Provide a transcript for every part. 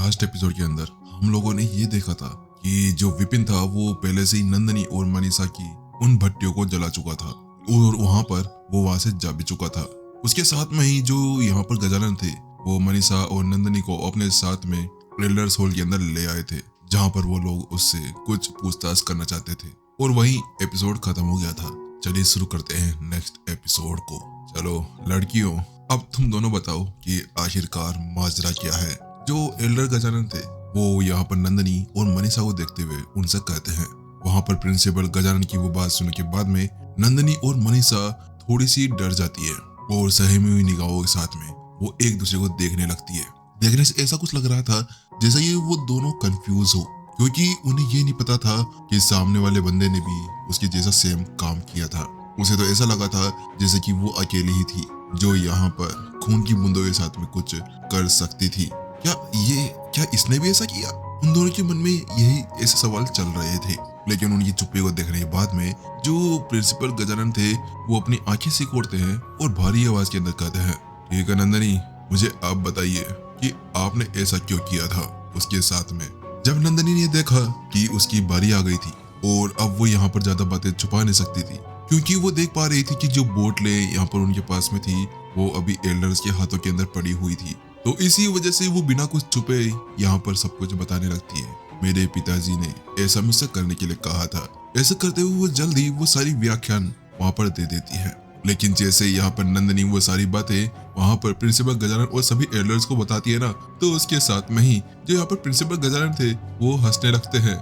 Last episode के अंदर हम लोगों ने ये देखा था कि जो विपिन था वो पहले से ही नंदनी और मनीषा की उन भट्टियों को जला चुका था और वहां पर वो वहां से जा भी चुका था। उसके साथ में ही जो यहाँ पर गजानन थे वो मनीषा और नंदनी को अपने साथ में एल्डर्स हॉल के अंदर ले आए थे, जहाँ पर वो लोग उससे कुछ पूछताछ करना चाहते थे और वही एपिसोड खत्म हो गया था। चलिए शुरू करते हैं नेक्स्ट एपिसोड को। चलो लड़कियों, अब तुम दोनों बताओ कि आखिरकार माजरा क्या है। जो एल्डर गजानन थे वो यहाँ पर नंदनी और मनीषा को देखते हुए उनसे कहते हैं। वहां पर प्रिंसिपल गजानन की वो बात सुनने के बाद में नंदनी और मनीषा थोड़ी सी डर जाती है और सहमी हुई निगाहों के साथ में वो एक दूसरे को देखने लगती है। देखने से ऐसा कुछ लग रहा था जैसा ये वो दोनों कंफ्यूज हो, क्योंकि उन्हें ये नहीं पता था कि सामने वाले बंदे ने भी उसके जैसा सेम काम किया था। उसे तो ऐसा लगा था जैसे कि वो अकेली ही थी जो यहाँ पर खून की बूंदों के साथ में कुछ कर सकती थी। क्या इसने भी ऐसा किया? उन दोनों के मन में यही ऐसे सवाल चल रहे थे। लेकिन उनकी चुप्पी को देखने के बाद में जो प्रिंसिपल गजानन थे वो अपनी आंखें सिकोड़ते हैं और भारी आवाज के अंदर कहते हैं, ठीक है नंदनी, मुझे आप बताइए कि आपने ऐसा क्यों किया था उसके साथ में। जब नंदनी ने देखा कि उसकी बारी आ गई थी और अब वो यहाँ पर ज्यादा बातें छुपा नहीं सकती थी, क्योंकि वो देख पा रही थी कि जो बोतलें यहाँ पर उनके पास में थी वो अभी एल्डर्स के हाथों के अंदर पड़ी हुई थी, तो इसी वजह से वो बिना कुछ छुपे यहाँ पर सब कुछ बताने लगती है। मेरे पिताजी ने ऐसा मुझसे करने के लिए कहा था। ऐसा करते हुए वो जल्दी वो सारी व्याख्यान वहां पर दे देती है। लेकिन जैसे यहाँ पर नंदनी वो सारी बातें वहां पर प्रिंसिपल गजानन और सभी एल्डर्स को बताती है ना, तो उसके साथ में ही जो यहाँ पर प्रिंसिपल गजानन थे वो हंसने लगते हैं।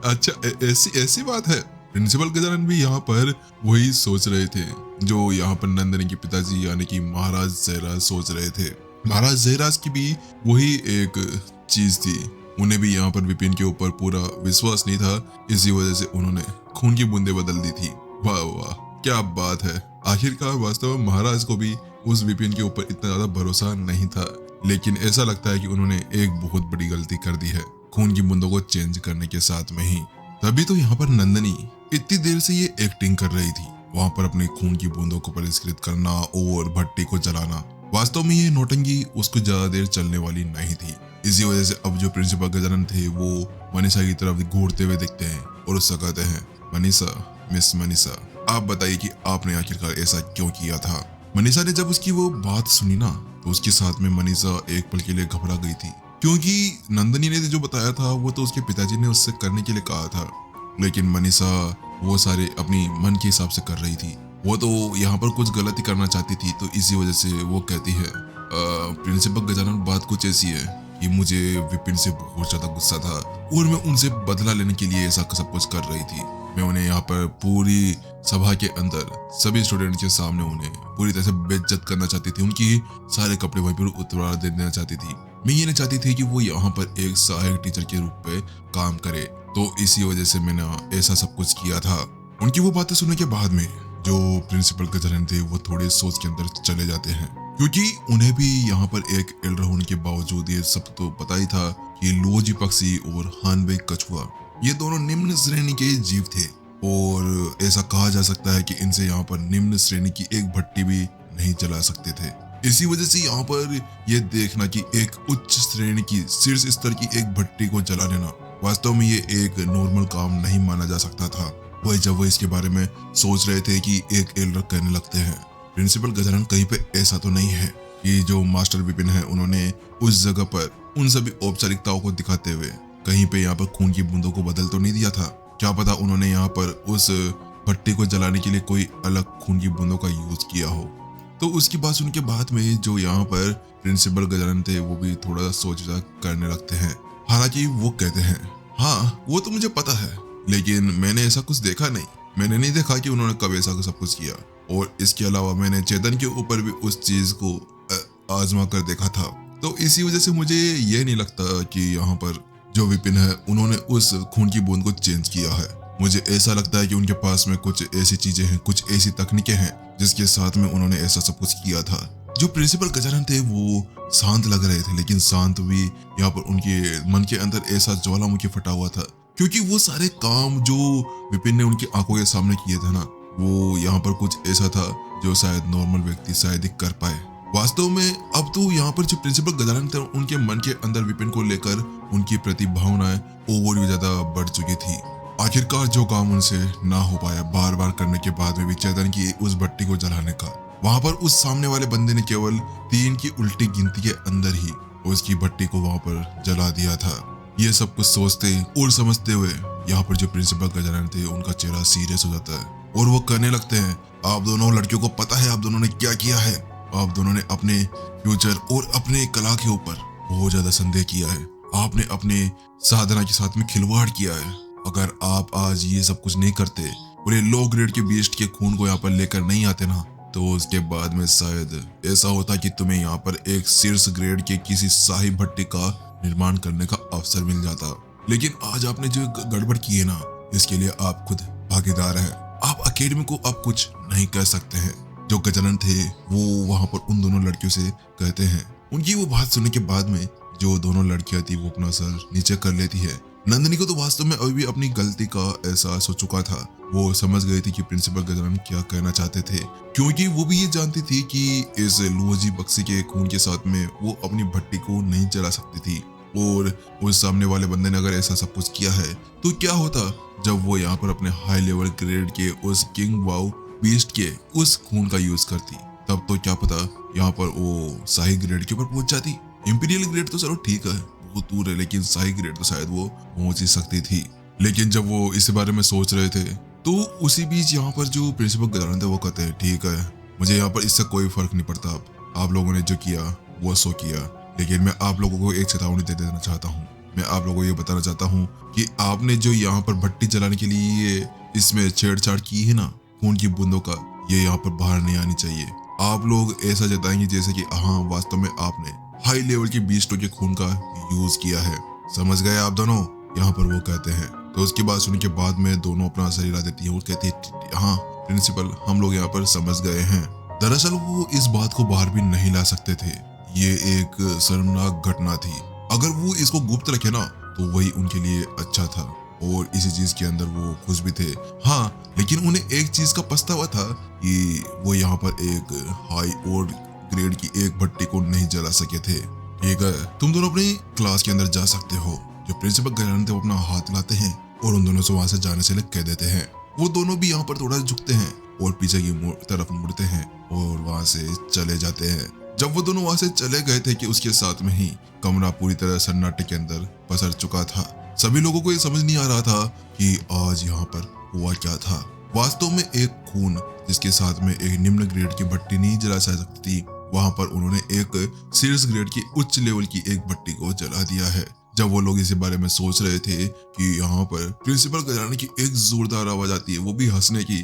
अच्छा ऐसी बात है। प्रिंसिपल गजानन भी यहाँ पर वही सोच रहे थे जो यहाँ पर नंदनी के पिताजी यानी कि महाराज जयराज सोच रहे थे। महाराज जयराज की भी वही एक चीज थी। उन्हें भी यहाँ पर विपिन के ऊपर पूरा विश्वास नहीं था, इसी वजह से उन्होंने खून की बूंदें बदल दी थी। वाह वाह, क्या बात है। आखिरकार वास्तव में महाराज को भी उस विपिन के ऊपर इतना ज्यादा भरोसा नहीं था, लेकिन ऐसा लगता है कि उन्होंने एक बहुत बड़ी गलती कर दी है खून की बूंदों को चेंज करने के साथ में ही। तभी तो यहाँ पर नंदनी इतनी देर से ये एक्टिंग कर रही थी, वहां पर अपने खून की बूंदों को परिष्कृत करना और भट्टी को जलाना। वास्तव में ये नौटंकी उसको ज्यादा देर चलने वाली नहीं थी। इसी वजह से अब जो प्रिंसिपल गजानन थे वो मनीषा की तरफ घूरते हुए दिखते हैं और उससे कहते हैं, मनीषा, मिस मनीषा, आप बताइए कि आपने आखिरकार ऐसा क्यों किया था। मनीषा ने जब उसकी वो बात सुनी ना, तो उसके साथ में मनीषा एक पल के लिए घबरा गई थी, क्योंकि नंदनी ने जो बताया था वो तो उसके पिताजी ने उससे करने के लिए कहा था, लेकिन मनीषा वो सारे अपनी मन के हिसाब से कर रही थी। वो तो यहाँ पर कुछ गलती करना चाहती थी, तो इसी वजह से वो कहती है, प्रिंसिपल गजानन, बात कुछ ऐसी है कि मुझे विपिन से बहुत ज्यादा गुस्सा था और मैं उनसे बदला लेने के लिए ऐसा सब कुछ कर रही थी। मैं उन्हें यहाँ पर पूरी सभा के अंदर सभी स्टूडेंट्स के सामने उन्हें पूरी तरह से बेइज्जत करना चाहती थी। उनकी सारे कपड़े वहीं पर उतार देना चाहती थी। मैं ये नहीं चाहती थी कि वो यहाँ पर एक सहायक टीचर के रूप में काम करे, तो इसी वजह से मैंने ऐसा सब कुछ किया था। उनकी वो बातें सुनने के बाद में जो प्रिंसिपल गजानन थे वो थोड़े सोच के अंदर चले जाते हैं, क्योंकि उन्हें भी यहाँ पर एक एल्डर होने के बावजूद ये सब तो पता ही था कि लोजी पक्षी और हानबे कछुआ ये दोनों निम्न श्रेणी के जीव थे और ऐसा कहा जा सकता है कि इनसे यहाँ पर निम्न श्रेणी की एक भट्टी भी नहीं जला सकते थे। इसी वजह से यहाँ पर ये देखना कि एक उच्च श्रेणी की शीर्ष स्तर की एक भट्टी को जला लेना वास्तव में ये एक नॉर्मल काम नहीं माना जा सकता था। वही जब वो इसके बारे में सोच रहे थे कि एक एल्डर कहने लगते हैं, प्रिंसिपल गजानन, कहीं पे ऐसा तो नहीं है कि जो मास्टर विपिन है उन्होंने उस जगह पर उन सभी औपचारिकताओं को दिखाते हुए कहीं पे यहाँ पर खून की बूंदों को बदल तो नहीं दिया था? क्या पता उन्होंने यहाँ पर उस भट्टी को जलाने के लिए कोई अलग खून की बूंदों का यूज किया हो। तो उसकी बात सुन के बाद में जो यहाँ पर प्रिंसिपल गजानन थे वो भी थोड़ा सा सोच विचार करने लगते हैं। हालांकि वो कहते हैं, हाँ वो तो मुझे पता है, लेकिन मैंने ऐसा कुछ देखा नहीं। मैंने नहीं देखा कि उन्होंने कब ऐसा सब कुछ किया, और इसके अलावा मैंने चेतन के ऊपर भी उस चीज को आजमा कर देखा था। तो इसी वजह से मुझे ये नहीं लगता कि यहाँ पर जो विपिन है उन्होंने उस खून की बूंद को चेंज किया है। मुझे ऐसा लगता है कि उनके पास में कुछ ऐसी चीजें हैं, कुछ ऐसी तकनीकें हैं जिसके साथ में उन्होंने ऐसा सब कुछ किया था। जो प्रिंसिपल गजानन थे वो शांत लग रहे थे, लेकिन शांत भी यहाँ पर उनके मन के अंदर ऐसा ज्वालामुखी फटा हुआ था, क्योंकि वो सारे काम जो विपिन ने उनकी आंखों के सामने किए थे ना, वो यहाँ पर कुछ ऐसा था जो शायद नॉर्मल व्यक्ति शायद ही कर पाए। वास्तव में अब तो यहाँ पर जो प्रिंसिपल गजानन थे उनके मन के अंदर विपिन को लेकर उनकी प्रतिभावनाएं और भी ज्यादा बढ़ चुकी थी। आखिरकार जो काम उनसे ना हो पाया बार बार करने के बाद में भी चेतन की उस भट्टी को जलाने का, वहां पर उस सामने वाले बंदे ने केवल 3 की उल्टी गिनती के अंदर ही उसकी भट्टी को वहां पर जला दिया था। ये सब कुछ सोचते और समझते हुए यहाँ पर जो प्रिंसिपल गजानन थे उनका चेहरा सीरियस हो जाता है और वो कहने लगते हैं, आप दोनों लड़कियों को पता है आप दोनों ने क्या किया है। आप दोनों ने अपने फ्यूचर और अपने कला के ऊपर बहुत ज्यादा संदेह किया है। आपने अपने साधना के साथ में खिलवाड़ किया है। अगर आप आज ये सब कुछ नहीं करते और ये लो ग्रेड के बीस्ट के खून को यहाँ पर लेकर नहीं आते ना, तो उसके बाद में शायद ऐसा होता कि तुम्हें यहाँ पर एक शीर्ष ग्रेड के किसी शाही भट्टी का निर्माण करने का अवसर मिल जाता। लेकिन आज आपने जो गड़बड़ की है ना, इसके लिए आप खुद भागीदार हैं। आप अकेडमी को अब कुछ नहीं कह सकते हैं। जो गजानन थे वो वहां पर उन दोनों लड़कियों से कहते हैं। उनकी वो बात सुनने के बाद में जो दोनों लड़कियां थी वो अपना सर नीचे कर लेती है। नंदिनी को तो वास्तव में अभी भी अपनी गलती का एहसास हो चुका था। वो समझ गई थी कि प्रिंसिपल गजानन क्या कहना चाहते थे, क्योंकि वो भी ये जानती थी कि इस लुओजी बक्सी के खून के साथ में वो अपनी भट्टी को नहीं जला सकती थी। और उस सामने वाले बंदे ने अगर ऐसा सब कुछ किया है तो क्या होता जब वो यहाँ पर अपने हाई लेवल ग्रेड के उस किंग वाओ बीस्ट के उस खून का यूज करती, तब तो क्या पता यहाँ पर वो शाही ग्रेड के ऊपर पहुंच जाती। इंपीरियल ग्रेड तो चलो ठीक है वो दूर है, लेकिन शाही ग्रेड तो शायद वो पहुंच ही सकती थी। लेकिन जब वो इस बारे में सोच रहे थे तो उसी बीच यहाँ पर जो प्रिंसिपल गजानन थे वो कहते हैं, ठीक है मुझे यहाँ पर इससे कोई फर्क नहीं पड़ता। आप लोगों ने जो किया वो सो किया, लेकिन मैं आप लोगों को एक चेतावनी दे देना चाहता हूँ। मैं आप लोगों को ये बताना चाहता हूँ कि आपने जो यहाँ पर भट्टी जलाने के लिए इसमें छेड़छाड़ की है ना खून की बूंदों का, ये यहाँ पर बाहर नहीं आनी चाहिए। आप लोग ऐसा जताएंगे जैसे कि हाँ वास्तव में आपने हाई लेवल के बीस्टों के खून का यूज किया है। समझ गए आप दोनों, यहाँ पर वो कहते हैं। तो उसकी बात सुनने के बाद में दोनों अपना सर हिला देती है और कहती है, हाँ प्रिंसिपल हम लोग यहाँ पर समझ गए हैं। दरअसल वो इस बात को बाहर भी नहीं ला सकते थे। ये एक शर्मनाक घटना थी। अगर वो इसको गुप्त रखे ना तो वही उनके लिए अच्छा था और इसी चीज के अंदर वो खुश भी थे। हाँ लेकिन उन्हें एक चीज का पछतावा था कि वो यहाँ पर एक हाई और ग्रेड की एक भट्टी को नहीं जला सके थे। ठीक है तुम दोनों अपनी क्लास के अंदर जा सकते हो। जो प्रिंसिपल गजानन थे वो अपना हाथ लाते हैं और उन दोनों से वहां से जाने से कह देते हैं। वो दोनों भी यहाँ पर थोड़ा झुकते हैं और पीछे की तरफ मुड़ते हैं और वहां से चले जाते हैं। जब वो दोनों वहां से चले गए थे कि उसके साथ में ही कमरा पूरी तरह सन्नाटे के अंदर पसर चुका था। सभी लोगों को ये समझ नहीं आ रहा था कि आज यहाँ पर हुआ क्या था। वास्तव में एक खून जिसके साथ में एक निम्न ग्रेड की भट्टी नहीं जला जा सकती थी, वहां पर उन्होंने एक शीर्ष ग्रेड की उच्च लेवल की एक भट्टी को जला दिया है। जब वो लोग इस बारे में सोच रहे थे कि यहाँ पर प्रिंसिपल गजानन की एक जोरदार आवाज आती है, वो भी हंसने की।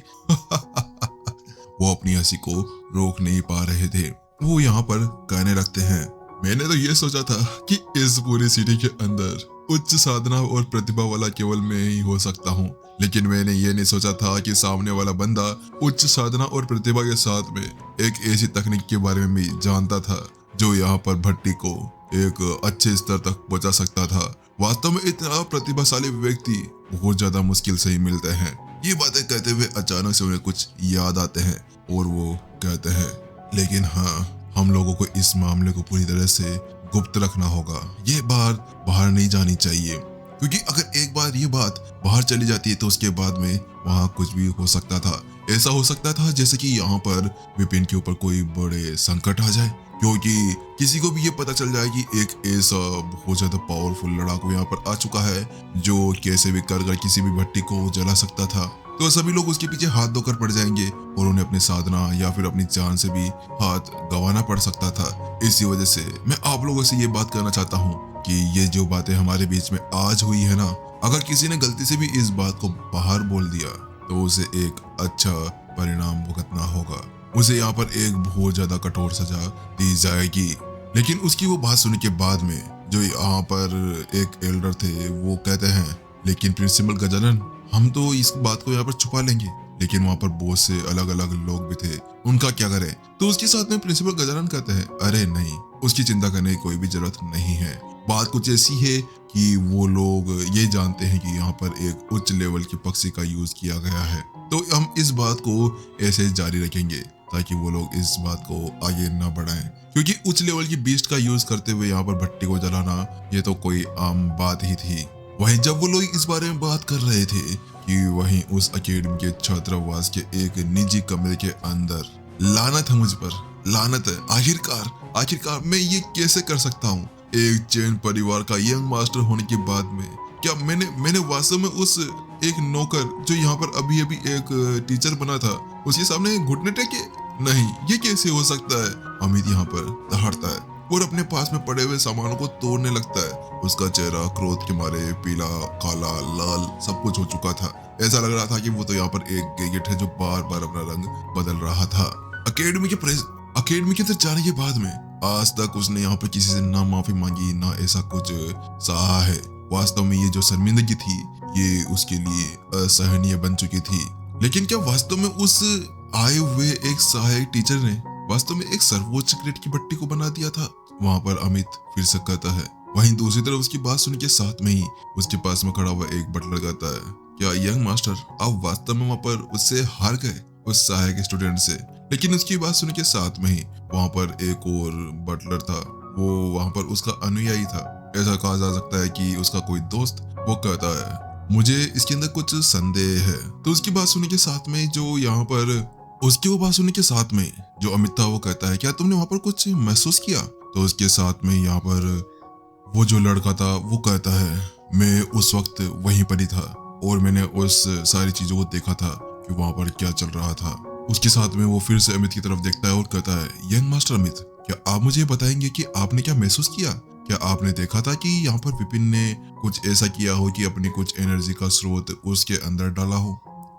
वो अपनी हंसी को रोक नहीं पा रहे थे। वो यहाँ पर कहने लगते हैं, मैंने तो ये सोचा था कि इस पूरी सिटी के अंदर उच्च साधना और प्रतिभा वाला केवल मैं ही हो सकता हूँ, लेकिन मैंने ये नहीं सोचा था कि सामने वाला बंदा उच्च साधना और प्रतिभा के साथ में एक ऐसी तकनीक के बारे में भी जानता था जो यहाँ पर भट्टी को एक अच्छे स्तर तक पहुंचा सकता था। वास्तव में इतना प्रतिभाशाली व्यक्ति बहुत ज्यादा मुश्किल से ही मिलते हैं। ये बातें कहते हुए अचानक से उन्हें कुछ याद आते हैं और वो कहते हैं, लेकिन हाँ हम लोगों को इस मामले को पूरी तरह से गुप्त रखना होगा। ये बात बाहर नहीं जानी चाहिए, क्योंकि अगर एक बार ये बात बाहर चली जाती है तो उसके बाद में वहाँ कुछ भी हो सकता था। ऐसा हो सकता था जैसे कि यहाँ पर विपिन के ऊपर कोई बड़े संकट आ जाए, क्योंकि किसी को भी ये पता चल जाए कि एक ऐसा बहुत ज्यादा पावरफुल लड़ाकू यहाँ पर आ चुका है जो कैसे भी कर किसी भी भट्टी को जला सकता था। तो सभी लोग उसके पीछे हाथ धोकर पड़ जाएंगे और उन्हें अपनी साधना या फिर अपनी जान से भी हाथ गंवाना पड़ सकता था। इसी वजह से मैं आप लोगों से ये बात करना चाहता हूँ कि ये जो बातें हमारे बीच में आज हुई है ना, अगर किसी ने गलती से भी इस बात को बाहर बोल दिया तो उसे एक अच्छा परिणाम भुगतना होगा। उसे यहाँ पर एक बहुत ज्यादा कठोर सजा दी जाएगी। लेकिन उसकी वो बात सुनने के बाद में जो यहाँ पर एक एल्डर थे वो कहते हैं, लेकिन प्रिंसिपल गजानन हम तो इस बात को यहाँ पर छुपा लेंगे, लेकिन वहाँ पर बहुत से अलग अलग लोग भी थे, उनका क्या करें। तो उसके साथ में प्रिंसिपल गजानन कहते हैं, अरे नहीं उसकी चिंता करने की कोई भी जरूरत नहीं है। बात कुछ ऐसी है कि वो लोग ये जानते हैं कि यहाँ पर एक उच्च लेवल के पक्षी का यूज किया गया है, तो हम इस बात को ऐसे जारी रखेंगे। ताकि वो लोग इस बात को आगे ना बढ़ाएं, क्योंकि उच्च लेवल की बीस्ट का यूज करते हुए यहाँ पर भट्टी को जलाना ये तो कोई आम बात ही थी। वहीं जब वो लोग इस बारे में बात कर रहे थे कि वहीं उस अकेडमी के छात्रावास के एक निजी कमरे के अंदर, लानत है मुझ पर, लानत है, आखिरकार मैं ये कैसे कर सकता हूँ? एक जैन परिवार का यंग मास्टर होने के बाद में क्या मैंने वास्तव में उस एक नौकर जो यहाँ पर अभी अभी एक टीचर बना था उसके सामने घुटने टेके? नहीं, ये कैसे हो सकता है? अमित यहाँ पर दहाड़ता है और अपने पास में पड़े हुए सामानों को तोड़ने लगता है। उसका चेहरा क्रोध के मारे पीला, काला, लाल सब कुछ हो चुका था। ऐसा लग रहा था कि वो तो यहाँ पर एक गेगेट है जो बार बार अपना रंग बदल रहा था। अकेडमी के अंदर जाने के बाद में आज तक उसने यहाँ पर किसी से ना माफी मांगी, ना ऐसा कुछ सहा है। वास्तव में ये जो शर्मिंदगी थी ये उसके लिए असहनीय बन चुकी थी। लेकिन क्या वास्तव में उस आए हुए एक सहायक टीचर ने वास्तव में एक सर्वोच्च ग्रेड की भट्टी को बना दिया था? वहां पर अमित फिर से कहता है। वहीं दूसरी तरफ उसकी बात सुन के साथ में ही उसके पास में खड़ा हुआ एक बटलर कहता है, क्या यंग मास्टर आप वास्तव में वहां पर उससे हार गए, उस सहायक स्टूडेंट से? लेकिन उसकी बात सुन के साथ में ही वहां पर एक और बटलर था, वो वहां पर उसका अनुयायी था। ऐसा कहा जा सकता है कि उसका कोई दोस्त। वो कहता है, मुझे इसके अंदर कुछ संदेह है। तो उसकी बात सुनने के साथ में जो यहाँ पर उसकी वो बात सुनने के साथ में जो अमित था वो कहता है, क्या तुमने वहां पर कुछ महसूस किया? तो उसके साथ में यहाँ पर वो जो लड़का था वो कहता है, मैं उस वक्त वहीं पर ही था और मैंने उस सारी चीजों को देखा था कि वहां पर क्या चल रहा था। उसके साथ में वो फिर से अमित की तरफ देखता है और कहता है, यंग मास्टर अमित, क्या आप मुझे बताएंगे कि आपने क्या महसूस किया? क्या आपने देखा था कि यहाँ पर विपिन ने कुछ ऐसा किया हो कि अपनी कुछ एनर्जी का स्रोत उसके अंदर डाला हो?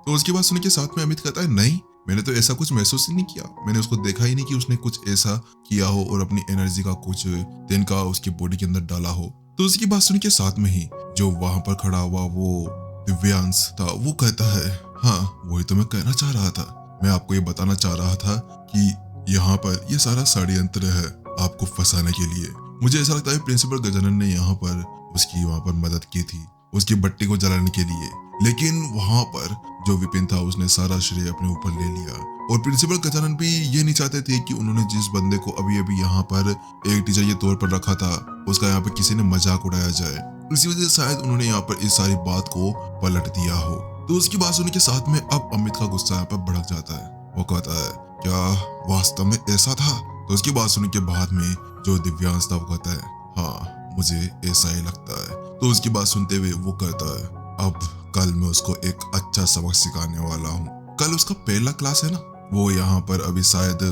तो उसकी बात सुनने के साथ में अमित कहता है, नहीं, मैंने तो ऐसा कुछ महसूस ही नहीं किया। मैंने उसको देखा ही नहीं कि उसने कुछ ऐसा किया हो और अपनी एनर्जी का कुछ तिनका उसकी बॉडी के अंदर डाला हो। तो उसकी बात सुन के साथ में ही जो वहां पर खड़ा हुआ वो दिव्यांश था वो कहता है, हाँ वही तो मैं कहना चाह रहा था। मैं आपको ये बताना चाह रहा था कि यहाँ पर ये सारा षड्यंत्र है आपको फंसाने के लिए। मुझे ऐसा लगता है प्रिंसिपल गजानन ने यहाँ पर उसकी वहां पर मदद की थी उसकी भट्टी को जलाने के लिए, लेकिन वहां पर जो विपिन था उसने सारा श्रेय अपने ऊपर ले लिया। और प्रिंसिपल गजानन भी ये नहीं चाहते थे कि उन्होंने जिस बंदे को अभी अभी यहाँ पर एक टीचर के तौर पर रखा था उसका यहाँ पर किसी ने मजाक उड़ाया जाए। इसी वजह से शायद उन्होंने यहाँ पर इस सारी बात को पलट दिया हो। तो उसकी बात सुनने के साथ में अब अमित का गुस्सा यहाँ पर भड़क जाता है। वो कहता है, क्या वास्तव में ऐसा था? तो उसकी बात सुनने के बाद में जो दिव्यांश था वो कहता है, हाँ मुझे ऐसा ही लगता है। तो उसकी बात सुनते हुए वो कहता है, अब कल मैं उसको एक अच्छा सबक सिखाने वाला हूँ। कल उसका पहला क्लास है ना, वो यहाँ पर अभी शायद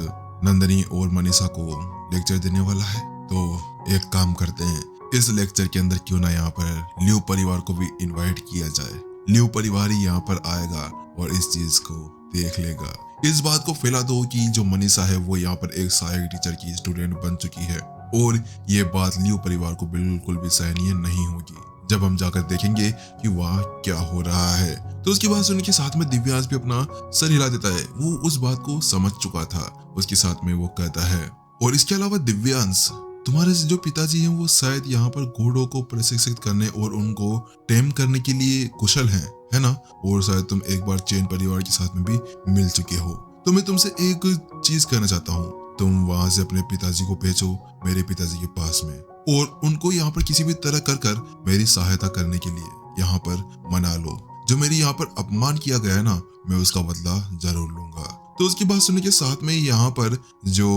नंदनी और मनीषा को लेक्चर देने वाला है। तो एक काम करते हैं, इस लेक्चर के अंदर क्यों ना यहाँ पर लियो परिवार को भी इनवाइट किया जाए। लियो परिवार ही यहाँ पर आएगा और इस चीज को देख लेगा। इस बात को फैला दो कि जो मनीषा है वो यहाँ पर एक सहायक टीचर की स्टूडेंट बन चुकी है और ये बात लियो परिवार को बिल्कुल भी सहनीय नहीं होगी जब हम जाकर देखेंगे कि वहाँ क्या हो रहा है। तो उसकी बात सुनने के साथ में दिव्यांश भी अपना सर हिला देता है। वो उस बात को समझ चुका था। उसके साथ में वो कहता है, और इसके अलावा दिव्यांश, तुम्हारे जो पिताजी हैं वो शायद यहाँ पर घोड़ों को प्रशिक्षित करने और उनको टेम करने के लिए कुशल हैं, है ना? और शायद तुम एक बार चैन परिवार के साथ में भी मिल चुके हो। तो मैं तुमसे एक चीज कहना चाहता हूँ, तुम वहां से अपने पिताजी को भेजो मेरे पिताजी के पास में और उनको यहाँ पर किसी भी तरह कर मेरी सहायता करने के लिए यहाँ पर मना लो। जो मेरी यहाँ पर अपमान किया गया है ना, मैं उसका बदला जरूर लूंगा। तो उसकी बात सुनने के साथ में यहाँ पर जो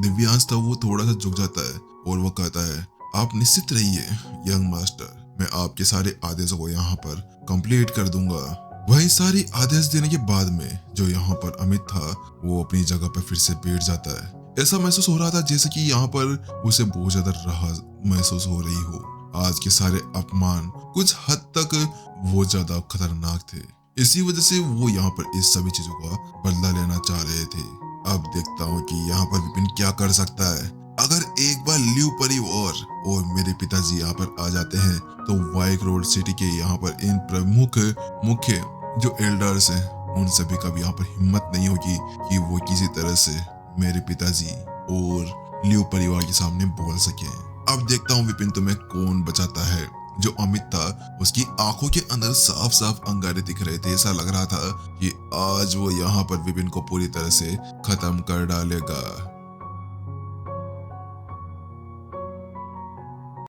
दिव्यांश था वो थोड़ा सा झुक जाता है और वो कहता है, आप निश्चित रहिए यंग मास्टर, मैं आपके सारे आदेशों को यहाँ पर कंप्लीट कर दूंगा। वही सारी आदेश देने के बाद में जो यहाँ पर अमित था वो अपनी जगह पर फिर से बैठ जाता है। ऐसा महसूस हो रहा था जैसे कि यहाँ पर उसे बहुत ज्यादा राहत महसूस हो रही हो। आज के सारे अपमान कुछ हद तक वो ज्यादा खतरनाक थे, इसी वजह से वो यहाँ पर इस सभी चीजों का बदला लेना चाह रहे थे। अब देखता हूँ कि यहाँ पर विपिन क्या कर सकता है। अगर एक बार लियो परिवार और मेरे पिताजी यहाँ पर आ जाते हैं तो वाइक रोड सिटी के यहाँ पर इन प्रमुख मुख्य जो एल्डर्स हैं उन सभी का भी यहाँ पर हिम्मत नहीं होगी कि वो किसी तरह से मेरे पिताजी और लियो परिवार के सामने बोल सके। अब देखता हूँ विपिन तुम्हें कौन बचाता है। जो अमित था उसकी आंखों के अंदर साफ साफ अंगारे दिख रहे थे। ऐसा लग रहा था कि आज वो यहाँ पर विपिन को पूरी तरह से खत्म कर डालेगा।